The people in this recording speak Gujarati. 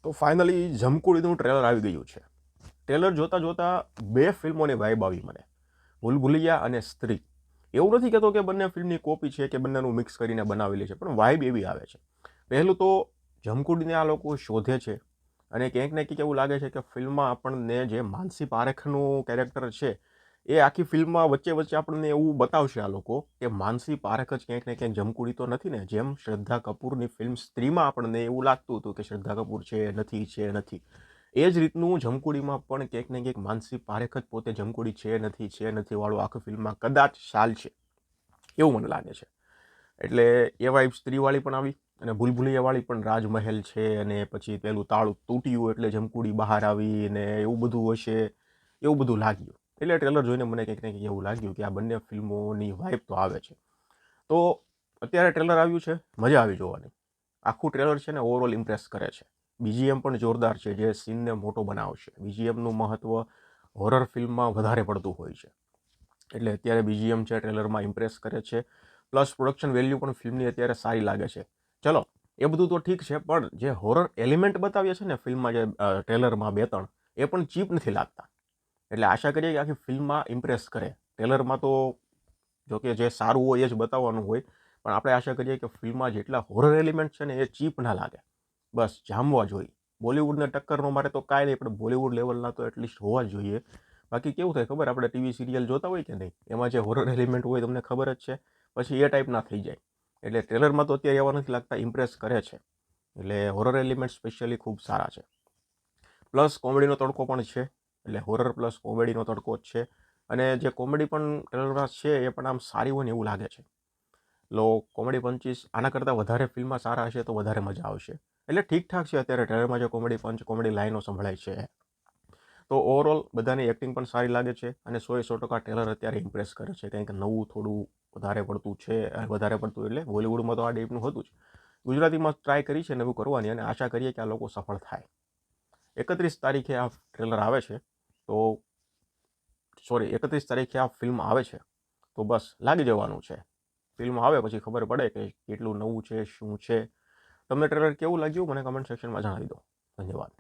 તો ફાઇનલી જમકુડીનું ટ્રેલર આવી ગયું છે. ટ્રેલર જોતાં જોતાં બે ફિલ્મોની વાઇબ આવી મને, ભૂલ ભુલૈયા અને સ્ત્રી. એવું નથી કહેતો કે બંને ફિલ્મની કોપી છે કે બંનેનું મિક્સ કરીને બનાવેલી છે, પણ વાઇબ એવી આવે છે. પહેલું તો જમકુડીને આ લોકો શોધે છે અને ક્યાંક ને ક્યાંક એવું લાગે છે કે ફિલ્મમાં આપણને જે માનસી પારેખનું કેરેક્ટર છે એ આખી ફિલ્મમાં વચ્ચે વચ્ચે આપણને એવું બતાવશે આ લોકો કે માનસી પારેખ જ ક્યાંક ને ક્યાંક જમકુડી તો નથી ને. જેમ શ્રદ્ધા કપૂરની ફિલ્મ સ્ત્રીમાં આપણને એવું લાગતું હતું કે શ્રદ્ધા કપૂર છે નથી, એ જ રીતનું જમકુડીમાં પણ ક્યાંક ને ક્યાંક માનસી પારેખ જ પોતે જમકુડી છે નથી વાળું આખી ફિલ્મમાં કદાચ ચાલ છે એવું મને લાગે છે. એટલે એ વાઇબ સ્ત્રીવાળી પણ આવી અને ભૂલ ભુલૈયાવાળી પણ. રાજમહેલ છે અને પછી પેલું તાળું તૂટ્યું એટલે જમકુડી બહાર આવી ને એવું બધું હશે, એવું બધું લાગ્યું. એટલે ટ્રેલર જોઈને મને કંઈક ને કંઈક એવું લાગ્યું કે આ બંને ફિલ્મોની વાઇબ તો આવે છે. તો અત્યારે ટ્રેલર આવ્યું છે, મજા આવી જોવાની. આખું ટ્રેલર છે ને ઓવરઓલ ઇમ્પ્રેસ કરે છે. બીજીએમ પણ જોરદાર છે, જે સીનને મોટો બનાવશે. બીજીએમનું મહત્વ હોરર ફિલ્મમાં વધારે પડતું હોય છે, એટલે અત્યારે બીજીએમ છે ટ્રેલરમાં ઇમ્પ્રેસ કરે છે. પ્લસ પ્રોડક્શન વેલ્યુ પણ ફિલ્મની અત્યારે સારી લાગે છે. ચલો એ બધું તો ઠીક છે, પણ જે હોરર એલિમેન્ટ બતાવીએ છે ને ફિલ્મમાં, જે ટ્રેલરમાં 2-3 એ પણ ચીપ નથી લાગતા. એટલે આશા કરીએ કે આખી ફિલ્મમાં ઇમ્પ્રેસ કરે. ટ્રેલરમાં તો જોકે જે સારું હોય એ જ બતાવવાનું હોય, પણ આપણે આશા કરીએ કે ફિલ્મમાં જેટલા હોરર એલિમેન્ટ છે ને એ ચીપ ના લાગે, બસ જામવા જોઈએ. બોલિવૂડને ટક્કર ન મારે તો કાંઈ નહીં, પણ બોલિવૂડ લેવલના તો એટલીસ્ટ હોવા જ જોઈએ. બાકી કેવું થાય ખબર, આપણે ટીવી સિરિયલ જોતા હોય કે નહીં, એમાં જે હોરર એલિમેન્ટ હોય તમને ખબર જ છે, પછી એ ટાઈપના થઈ જાય. એટલે ટ્રેલરમાં તો અત્યારે એવા નથી લાગતા, ઇમ્પ્રેસ કરે છે. એટલે હોરર એલિમેન્ટ સ્પેશિયલી ખૂબ સારા છે. પ્લસ કોમેડીનો તડકો પણ છે, એટલે હોરર પ્લસ કોમેડીનો તડકો જ છે. અને જે કોમેડી પણ ટ્રેલરમાં છે એ પણ આમ સારી હોય ને એવું લાગે છે. કોમેડી પંચીસ આના કરતાં વધારે ફિલ્મમાં સારા હશે તો વધારે મજા આવશે. એટલે ઠીકઠાક છે અત્યારે ટ્રેલરમાં જે કોમેડી પંચ, કોમેડી લાઈનો સંભળાય છે. તો ઓવરઓલ બધાની એક્ટિંગ પણ સારી લાગે છે અને 100% ટ્રેલર અત્યારે ઇમ્પ્રેસ કરે છે. કંઈક નવું થોડું વધારે પડતું છે, વધારે પડતું એટલે બોલિવૂડમાં તો આ ટાઈપનું હતું જ. ગુજરાતીમાં ટ્રાય કરી છે નવું કરવાની, અને આશા કરીએ કે આ લોકો સફળ થાય. 31 તારીખે આ ટ્રેલર આવે છે, તો 31 તારીખે આ ફિલ્મ આવે છે, તો બસ લાગી જવાનું છે. ફિલ્મ આવે પછી ખબર પડે કે કેટલું નવું છે, શું છે. તમને ટ્રેલર કેવું લાગ્યું મને કમેન્ટ સેક્શનમાં જણાવી દો. ધન્યવાદ.